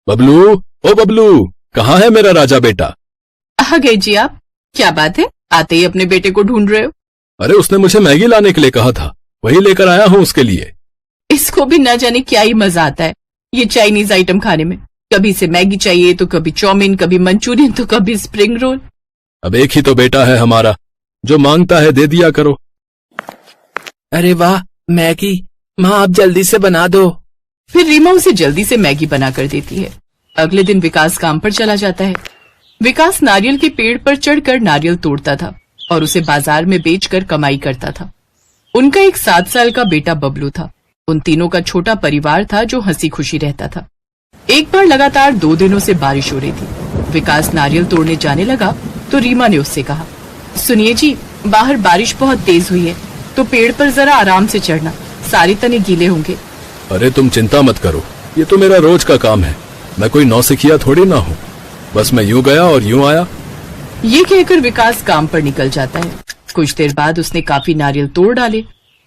बबलू, ओ बबलू, कहाँ है मेरा राजा बेटा? आ गए जी आप। क्या बात है, आते ही अपने बेटे को ढूंढ रहे हो? अरे उसने मुझे मैगी लाने के लिए कहा था, वही लेकर आया हूँ उसके लिए। इसको भी न जाने क्या ही मजा आता है ये चाइनीज आइटम खाने में। कभी से मैगी चाहिए तो कभी चाउमीन, कभी मंचूरियन तो कभी स्प्रिंग रोल। अब एक ही तो बेटा है हमारा, जो मांगता है दे दिया करो। अरे वाह, मैगी! माँ आप जल्दी से बना दो। फिर रीमा उसे जल्दी से मैगी बना कर देती है। अगले दिन विकास काम पर चला जाता है। विकास नारियल के पेड़ पर चढ़कर नारियल तोड़ता था और उसे बाजार में बेचकर कमाई करता था। उनका एक 7 साल का बेटा बबलू था। उन तीनों का छोटा परिवार था जो हंसी खुशी रहता था। एक बार लगातार 2 दिनों से बारिश हो रही थी। विकास नारियल तोड़ने जाने लगा तो रीमा ने उससे कहा, सुनिए जी, बाहर बारिश बहुत तेज हुई है तो पेड़ पर जरा आराम से चढ़ना, सारे तने गीले होंगे। अरे तुम चिंता मत करो, ये तो मेरा रोज का काम है। मैं कोई नौसिखिया थोड़ी ना हूँ, बस मैं यूं गया और यूं आया। ये कहकर विकास काम पर निकल जाता है। कुछ देर बाद उसने काफी नारियल तोड़ डाले।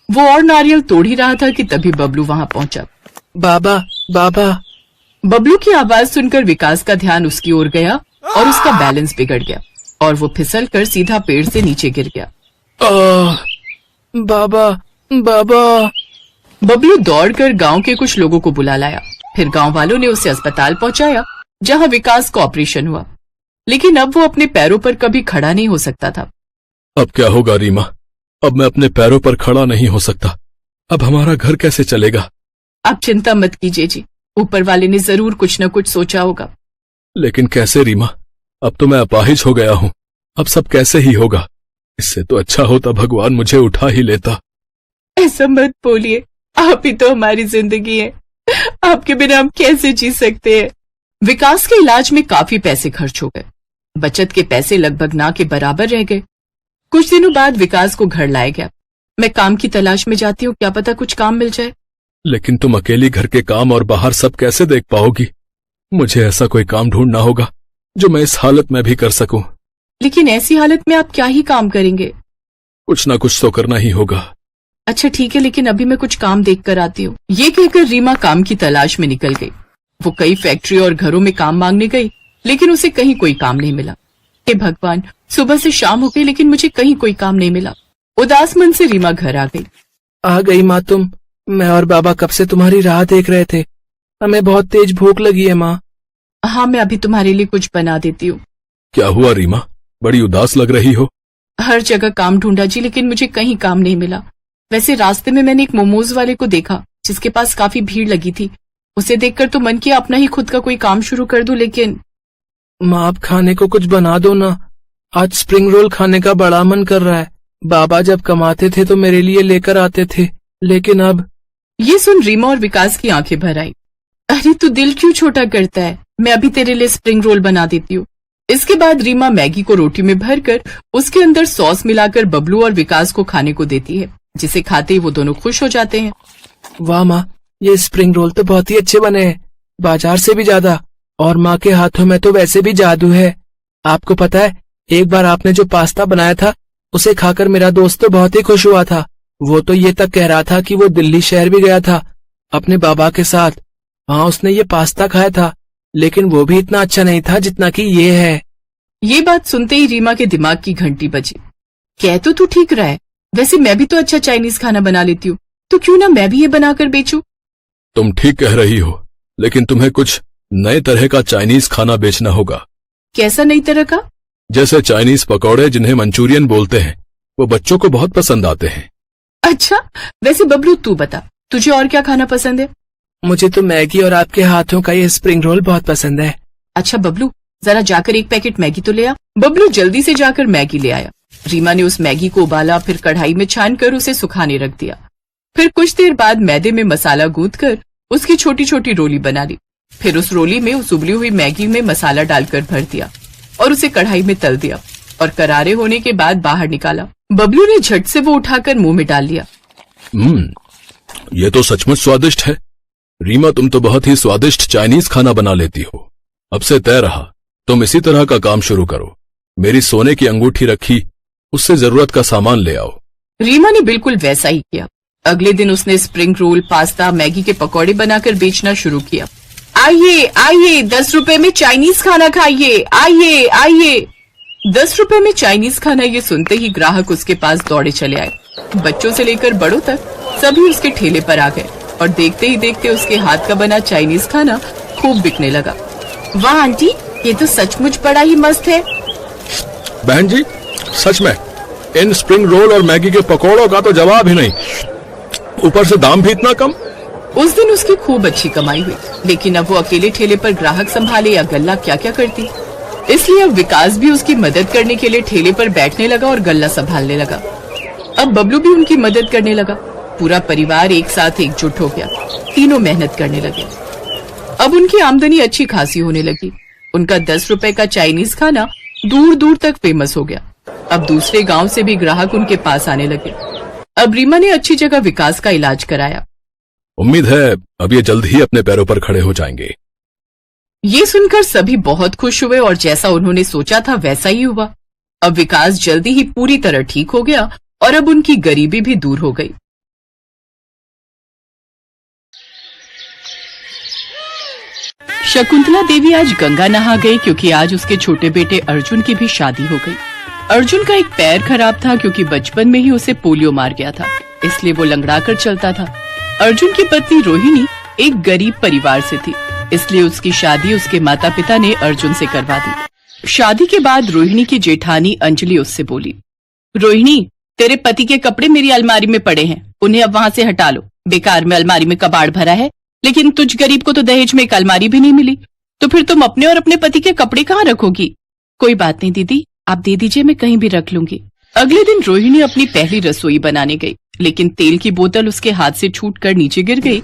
वो और नारियल तोड़ ही रहा था कि तभी बबलू वहां पहुंचा। बाबा, बाबा! बबलू की आवाज सुनकर विकास का ध्यान उसकी ओर गया और उसका बैलेंस बिगड़ गया और वो फिसलकर सीधा पेड़ से नीचे गिर गया। बाबा, बाबा! बबलू दौड़कर गांव के कुछ लोगों को बुला लाया। फिर गांव वालों ने उसे अस्पताल पहुंचाया, जहां विकास का ऑपरेशन हुआ। लेकिन अब वो अपने पैरों पर कभी खड़ा नहीं हो सकता था। अब क्या होगा रीमा? अब मैं अपने पैरों पर खड़ा नहीं हो सकता। अब हमारा घर कैसे चलेगा? आप चिंता मत कीजिए जी, ऊपर वाले ने जरूर कुछ न कुछ सोचा होगा। लेकिन कैसे रीमा? अब तो मैं अपाहिज हो गया हूँ। अब सब कैसे ही होगा? इससे तो अच्छा होता भगवान मुझे उठा ही लेता। ऐसा मत बोलिए, आप ही तो हमारी जिंदगी है। आपके बिना हम कैसे जी सकते हैं? विकास के इलाज में काफी पैसे खर्च हो गए। बचत के पैसे लगभग ना के बराबर रह गए। कुछ दिनों बाद विकास को घर लाया गया। मैं काम की तलाश में जाती हूँ, क्या पता कुछ काम मिल जाए। लेकिन तुम अकेली घर के काम और बाहर सब कैसे देख पाओगी? मुझे ऐसा कोई काम ढूंढना होगा जो मैं इस हालत में भी कर सकूं। लेकिन ऐसी हालत में आप क्या ही काम करेंगे? कुछ ना कुछ तो करना ही होगा। अच्छा ठीक है, लेकिन अभी मैं कुछ काम देख कर आती हूँ। ये कहकर रीमा काम की तलाश में निकल गई। वो कई फैक्ट्री और घरों में काम मांगने गई, लेकिन उसे कहीं कोई काम नहीं मिला। हे भगवान, सुबह से शाम हो गई लेकिन मुझे कहीं कोई काम नहीं मिला। उदास मन से रीमा घर आ गई। आ गई माँ तुम। मैं और बाबा कब से तुम्हारी राह देख रहे थे। हमें बहुत तेज भूख लगी है माँ। हाँ, मैं अभी तुम्हारे लिए कुछ बना देती हूँ। क्या हुआ रीमा? बड़ी उदास लग रही हो। हर जगह काम ढूंढा जी, लेकिन मुझे कहीं काम नहीं मिला। वैसे रास्ते में मैंने एक मोमोज वाले को देखा जिसके पास काफी भीड़ लगी थी। उसे देखकर तो मन किया अपना ही खुद का कोई काम शुरू कर दूं, लेकिन माँ आप खाने को कुछ बना दो ना। आज स्प्रिंग रोल खाने का बड़ा मन कर रहा है। बाबा जब कमाते थे तो मेरे लिए लेकर आते थे, लेकिन अब। ये सुन रीमा और विकास की आंखें भर आई। अरे तू दिल क्यों छोटा करता है, मैं अभी तेरे लिए स्प्रिंग रोल बना देती हूँ। इसके बाद रीमा मैगी को रोटी में भरकर उसके अंदर सॉस मिलाकर बबलू और विकास को खाने को देती है, जिसे खाते ही वो दोनों खुश हो जाते हैं। वाह माँ, ये स्प्रिंग रोल तो बहुत ही अच्छे बने हैं, बाजार से भी ज्यादा। और माँ के हाथों में तो वैसे भी जादू है। आपको पता है, एक बार आपने जो पास्ता बनाया था उसे खाकर मेरा दोस्त तो बहुत ही खुश हुआ था। वो तो ये तक कह रहा था कि वो दिल्ली शहर भी गया था अपने बाबा के साथ। हाँ, उसने ये पास्ता खाया था, लेकिन वो भी इतना अच्छा नहीं था जितना कि ये है। ये बात सुनते ही रीमा के दिमाग की घंटी बजी। कह तो तू ठीक रहा है, वैसे मैं भी तो अच्छा चाइनीज खाना बना लेती हूँ, तो क्यों ना मैं भी ये बनाकर बेचूं? तुम ठीक कह रही हो, लेकिन तुम्हें कुछ नए तरह का चाइनीज खाना बेचना होगा। कैसा नई तरह का? जैसे चाइनीज पकौड़े, जिन्हें मंचूरियन बोलते हैं, वो बच्चों को बहुत पसंद आते हैं। अच्छा, वैसे बबलू तू बता, तुझे और क्या खाना पसंद है? मुझे तो मैगी और आपके हाथों का ये स्प्रिंग रोल बहुत पसंद है। अच्छा बबलू, जरा जाकर एक पैकेट मैगी तो ले आ। बबलू जल्दी से जाकर मैगी ले आया। रीमा ने उस मैगी को उबाला, फिर कढ़ाई में छानकर उसे सुखाने रख दिया। फिर कुछ देर बाद मैदे में मसाला गूंथकर उसकी छोटी छोटी रोली बना ली। फिर उस रोली में उस उबली हुई मैगी में मसाला डालकर भर दिया और उसे कढ़ाई में तल दिया और करारे होने के बाद बाहर निकाला। बबलू ने झट से वो उठाकर मुंह में डाल लिया। ये तो सचमुच स्वादिष्ट है। रीमा, तुम तो बहुत ही स्वादिष्ट चाइनीज खाना बना लेती हो। अब से तय रहा, तुम इसी तरह का काम शुरू करो। मेरी सोने की अंगूठी रखी, उससे जरूरत का सामान ले आओ। रीमा ने बिल्कुल वैसा ही किया। अगले दिन उसने स्प्रिंग रोल, पास्ता, मैगी के पकौड़े बनाकर बेचना शुरू किया। आइए आइए, 10 रुपए में चाइनीज खाना खाइए, आइए आइए। 10 रुपए में चाइनीज खाना ये सुनते ही ग्राहक उसके पास दौड़े चले आए। बच्चों से लेकर बड़ों तक सभी उसके ठेले पर आ गए और देखते ही देखते उसके हाथ का बना चाइनीज खाना खूब बिकने लगा। वाह आंटी, ये तो सचमुच बड़ा ही मस्त है। बहन जी, सच में इन स्प्रिंग रोल और मैगी के पकौड़ों का तो जवाब ही नहीं, ऊपर से दाम भी इतना कम। उस दिन उसकी खूब अच्छी कमाई हुई, लेकिन अब वो अकेले ठेले पर ग्राहक संभाले या गल्ला क्या क्या करती, इसलिए अब विकास भी उसकी मदद करने के लिए ठेले पर बैठने लगा और गल्ला संभालने लगा। अब बबलू भी उनकी मदद करने लगा। पूरा परिवार एक साथ एकजुट हो गया, तीनों मेहनत करने लगे। अब उनकी आमदनी अच्छी खासी होने लगी। उनका 10 रुपए का चाइनीज खाना दूर दूर तक फेमस हो गया। अब दूसरे गांव से भी ग्राहक उनके पास आने लगे। अब रीमा ने अच्छी जगह विकास का इलाज कराया। उम्मीद है अब ये जल्द ही अपने पैरों पर खड़े हो जाएंगे। ये सुनकर सभी बहुत खुश हुए और जैसा उन्होंने सोचा था वैसा ही हुआ। अब विकास जल्दी ही पूरी तरह ठीक हो गया और अब उनकी गरीबी भी दूर हो गई। शकुंतला देवी आज गंगा नहा गई क्योंकि आज उसके छोटे बेटे अर्जुन की भी शादी हो गई। अर्जुन का एक पैर खराब था क्योंकि बचपन में ही उसे पोलियो मार गया था, इसलिए वो लंगड़ा कर चलता था। अर्जुन की पत्नी रोहिणी एक गरीब परिवार से थी, इसलिए उसकी शादी उसके माता पिता ने अर्जुन से करवा दी। शादी के बाद रोहिणी की जेठानी अंजलि उससे बोली, रोहिणी, तेरे पति के कपड़े मेरी अलमारी में पड़े हैं, उन्हें अब वहाँ से हटा लो। बेकार में अलमारी में कबाड़ भरा है, लेकिन तुझ गरीब को तो दहेज में एक अलमारी भी नहीं मिली, तो फिर तुम अपने और अपने पति के कपड़े कहाँ रखोगी? कोई बात नहीं दीदी, आप दे दीजिए, मैं कहीं भी रख लूंगी। अगले दिन रोहिणी अपनी पहली रसोई बनाने गई, लेकिन तेल की बोतल उसके हाथ से छूटकर नीचे गिर गई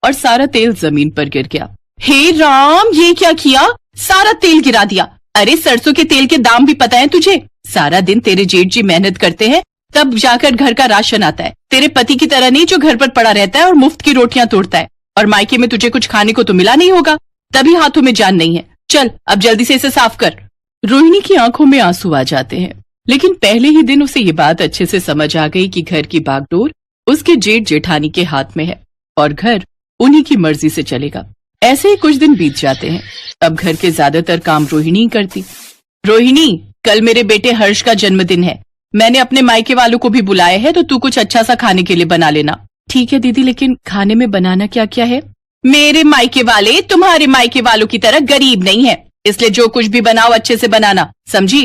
और सारा तेल जमीन पर गिर गया। हे राम, ये क्या किया? सारा तेल गिरा दिया। अरे सरसों के तेल के दाम भी पता है तुझे? सारा दिन तेरे जेठ जी मेहनत करते हैं, तब जाकर घर का राशन आता है। तेरे पति की तरह नहीं जो घर पर पड़ा रहता है और मुफ्त की रोटियां तोड़ता है। और मायके में तुझे कुछ खाने को तो मिला नहीं होगा, तभी हाथों में जान नहीं है। चल अब जल्दी से इसे साफ कर। रोहिणी की आंखों में आंसू आ जाते हैं, लेकिन पहले ही दिन उसे ये बात अच्छे से समझ आ गई कि घर की बागडोर उसके जेठ जेठानी के हाथ में है और घर उन्हीं की मर्जी से चलेगा। ऐसे ही कुछ दिन बीत जाते हैं। अब घर के ज्यादातर काम रोहिणी ही करती। रोहिणी, कल मेरे बेटे हर्ष का जन्मदिन है, मैंने अपने मायके वालों को भी बुलाया है, तो तू कुछ अच्छा सा खाने के लिए बना लेना। ठीक है दीदी, लेकिन खाने में बनाना क्या क्या है? मेरे मायके वाले तुम्हारे मायके वालों की तरह गरीब नहीं है, इसलिए जो कुछ भी बनाओ अच्छे से बनाना, समझी?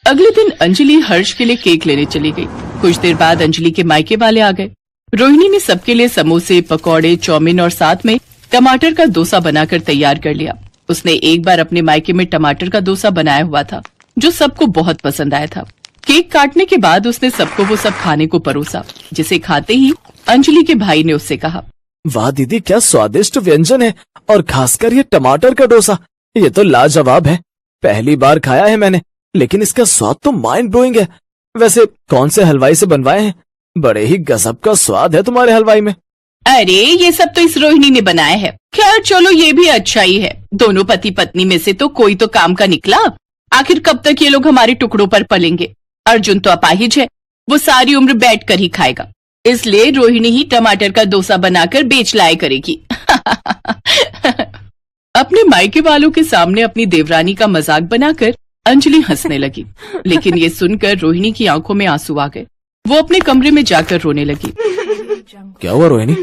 अगले दिन अंजलि हर्ष के लिए केक लेने चली गई। कुछ देर बाद अंजलि के मायके वाले आ गए। रोहिणी ने सबके लिए समोसे, पकौड़े, चाउमीन और साथ में टमाटर का डोसा बनाकर तैयार कर लिया। उसने एक बार अपने मायके में टमाटर का डोसा बनाया हुआ था, जो सबको बहुत पसंद आया था। केक काटने के बाद उसने सबको वो सब खाने को परोसा, जिसे खाते ही अंजलि के भाई ने उससे कहा, वाह दीदी, क्या स्वादिष्ट व्यंजन है, और खासकर ये टमाटर का डोसा, ये तो लाजवाब है। पहली बार खाया है मैंने, लेकिन इसका स्वाद तो माइंड ब्लोइंग है। वैसे कौन से हलवाई से बनवाए हैं? बड़े ही गजब का स्वाद है तुम्हारे हलवाई में। अरे ये सब तो इस रोहिणी ने बनाया है। खैर चलो, ये भी अच्छा ही है। दोनों पति पत्नी में से तो कोई तो काम का निकला। आखिर कब तक ये लोग हमारे टुकड़ों पर पलेंगे? अर्जुन तो अपाहिज है, वो सारी उम्र बैठ कर ही खाएगा, इसलिए रोहिणी ही टमाटर का डोसा बनाकर बेच लाया करेगी। अपने मायके वालों के सामने अपनी देवरानी का मजाक बनाकर अंजलि हंसने लगी, लेकिन ये सुनकर रोहिणी की आंखों में आंसू आ गए। वो अपने कमरे में जाकर रोने लगी। क्या हुआ रोहिणी?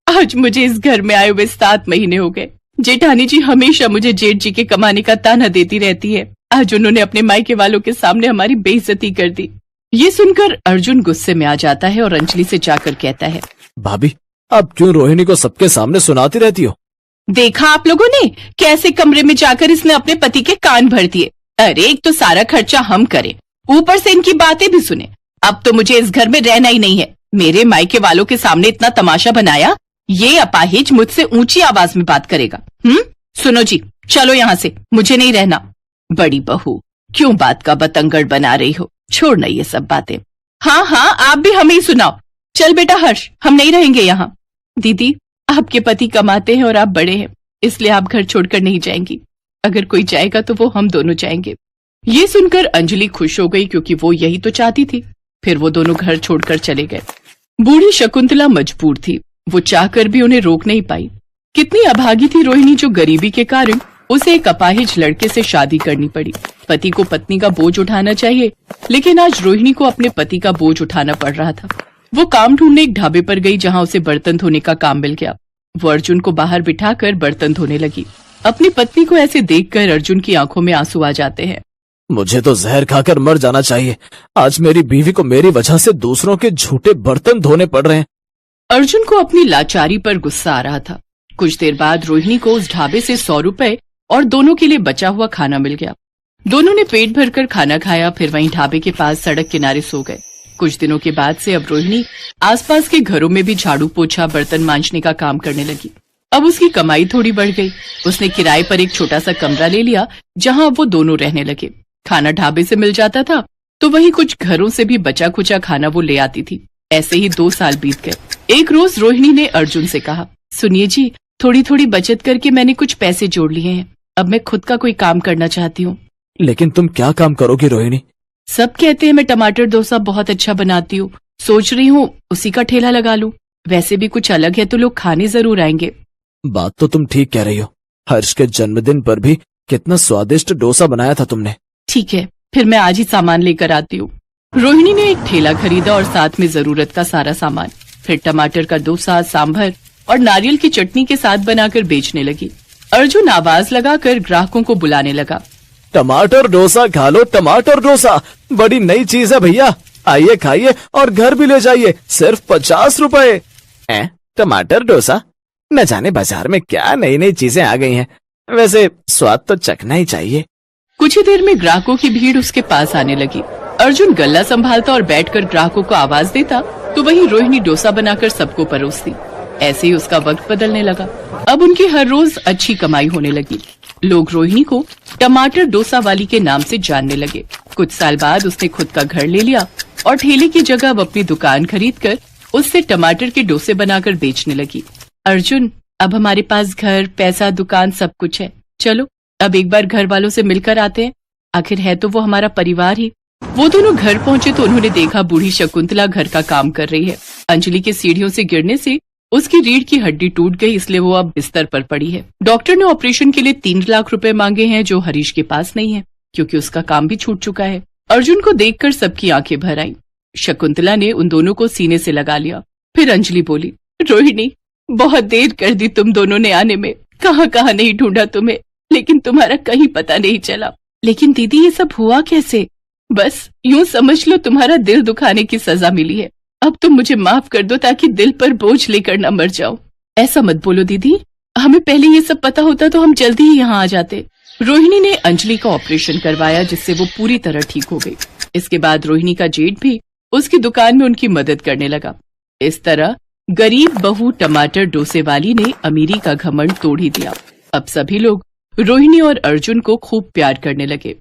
आज मुझे इस घर में आए हुए 7 महीने हो गए। जेठानी जी हमेशा मुझे जेठ जी के कमाने का ताना देती रहती है। आज उन्होंने अपने मायके वालों के सामने हमारी बेइज्जती कर दी। ये सुनकर अर्जुन गुस्से में आ जाता है और अंजलि से जाकर कहता है, भाभी, अब क्यों रोहिणी को सबके सामने सुनाती रहती हो? देखा आप लोगों ने कैसे कमरे में जाकर इसने अपने पति के कान भर दिए। अरे एक तो सारा खर्चा हम करें, ऊपर से इनकी बातें भी सुने। अब तो मुझे इस घर में रहना ही नहीं है। मेरे मायके वालों के सामने इतना तमाशा बनाया, ये अपाहिज मुझसे ऊंची आवाज में बात करेगा। सुनो जी, चलो यहाँ से, मुझे नहीं रहना। बड़ी बहू, क्यों बात का बतंगड़ बना रही हो? छोड़ना ये सब बातें। हाँ हाँ, आप भी हमें ही सुनाओ। चल बेटा हर्ष, हम नहीं रहेंगे यहाँ। दीदी, आपके पति कमाते हैं और आप बड़े हैं, इसलिए आप घर छोड़कर नहीं जाएंगी। अगर कोई जाएगा तो वो हम दोनों जाएंगे। ये सुनकर अंजलि खुश हो गई, क्योंकि वो यही तो चाहती थी। फिर वो दोनों घर छोड़कर चले गए। बूढ़ी शकुंतला मजबूर थी, वो चाहकर भी उन्हें रोक नहीं पाई। कितनी अभागी थी रोहिणी, जो गरीबी के कारण उसे एक अपाहिज लड़के से शादी करनी पड़ी। पति को पत्नी का बोझ उठाना चाहिए, लेकिन आज रोहिणी को अपने पति का बोझ उठाना पड़ रहा था। वो काम ढूंढने एक ढाबे पर गई, जहां उसे बर्तन धोने का काम मिल गया। वो अर्जुन को बाहर बिठाकर बर्तन धोने लगी। अपनी पत्नी को ऐसे देखकर अर्जुन की आंखों में आंसू आ जाते हैं। मुझे तो जहर खाकर मर जाना चाहिए। आज मेरी बीवी को मेरी वजह से दूसरों के झूठे बर्तन धोने पड़ रहे हैं। अर्जुन को अपनी लाचारी पर गुस्सा आ रहा था। कुछ देर बाद रोहिणी को उस ढाबे से 100 रुपए और दोनों के लिए बचा हुआ खाना मिल गया। दोनों ने पेट भरकर खाना खाया, फिर वहीं ढाबे के पास सड़क किनारे सो गए। कुछ दिनों के बाद से अब रोहिणी आसपास के घरों में भी झाड़ू पोछा बर्तन मांजने का काम करने लगी। अब उसकी कमाई थोड़ी बढ़ गई। उसने किराए पर एक छोटा सा कमरा ले लिया, जहां अब वो दोनों रहने लगे। खाना ढाबे से मिल जाता था, तो वहीं कुछ घरों से भी बचा खुचा खाना वो ले आती थी। ऐसे ही 2 साल बीत गए। एक रोज रोहिणी ने अर्जुन से कहा, सुनिए जी, थोड़ी थोड़ी बचत करके मैंने कुछ पैसे जोड़ लिए हैं। अब मैं खुद का कोई काम करना चाहती हूँ। लेकिन तुम क्या काम करोगी रोहिणी? सब कहते हैं मैं टमाटर डोसा बहुत अच्छा बनाती हूँ। सोच रही हूँ उसी का ठेला लगा लूं। वैसे भी कुछ अलग है तो लोग खाने जरूर आएंगे। बात तो तुम ठीक कह रही हो। हर्ष के जन्मदिन पर भी कितना स्वादिष्ट डोसा बनाया था तुमने। ठीक है, फिर मैं आज ही सामान लेकर आती हूँ। रोहिणी ने एक ठेला खरीदा और साथ में जरूरत का सारा सामान। फिर टमाटर का डोसा, सांभर और नारियल की चटनी के साथ बनाकर बेचने लगी। अर्जुन आवाज लगाकर ग्राहकों को बुलाने लगा। टमाटर डोसा खा लो, टमाटर डोसा बड़ी नई चीज है भैया। आइए खाइए और घर भी ले जाइए, सिर्फ 50 रुपए। टमाटर डोसा? न जाने बाजार में क्या नई नई चीजें आ गई हैं। वैसे स्वाद तो चखना ही चाहिए। कुछ ही देर में ग्राहकों की भीड़ उसके पास आने लगी। अर्जुन गल्ला संभालता और बैठकर ग्राहकों को आवाज देता, तो वहीं रोहिणी डोसा बनाकर सबको परोसती। ऐसे ही उसका वक्त बदलने लगा। अब उनकी हर रोज अच्छी कमाई होने लगी। लोग रोहिणी को टमाटर डोसा वाली के नाम से जानने लगे। कुछ साल बाद उसने खुद का घर ले लिया और ठेले की जगह अब अपनी दुकान खरीदकर उससे टमाटर के डोसे बनाकर बेचने लगी। अर्जुन, अब हमारे पास घर, पैसा, दुकान सब कुछ है। चलो अब एक बार घर वालों से मिलकर आते हैं। आखिर है तो वो हमारा परिवार ही। वो दोनों घर पहुंचे तो उन्होंने देखा बूढ़ी शकुंतला घर का काम कर रही है। अंजलि के सीढ़ियों से गिरने से उसकी रीढ़ की हड्डी टूट गई, इसलिए वो अब बिस्तर पर पड़ी है। डॉक्टर ने ऑपरेशन के लिए 3 लाख रुपए मांगे हैं, जो हरीश के पास नहीं है, क्योंकि उसका काम भी छूट चुका है। अर्जुन को देखकर सबकी आंखें भर आईं। शकुंतला ने उन दोनों को सीने से लगा लिया। फिर अंजलि बोली, रोहिणी, बहुत देर कर दी तुम दोनों ने आने में। कहाँ कहाँ नहीं ढूंढा तुम्हें, लेकिन तुम्हारा कहीं पता नहीं चला। लेकिन दीदी, ये सब हुआ कैसे? बस यूं समझ लो तुम्हारा दिल दुखाने की सजा मिली है। अब तुम मुझे माफ कर दो, ताकि दिल पर बोझ लेकर न मर जाओ। ऐसा मत बोलो दीदी, हमें पहले ये सब पता होता तो हम जल्दी ही यहाँ आ जाते। रोहिणी ने अंजलि का ऑपरेशन करवाया, जिससे वो पूरी तरह ठीक हो गई। इसके बाद रोहिणी का जेठ भी उसकी दुकान में उनकी मदद करने लगा। इस तरह गरीब बहू टमाटर डोसे वाली ने अमीरी का घमंड तोड़ ही दिया। अब सभी लोग रोहिणी और अर्जुन को खूब प्यार करने लगे।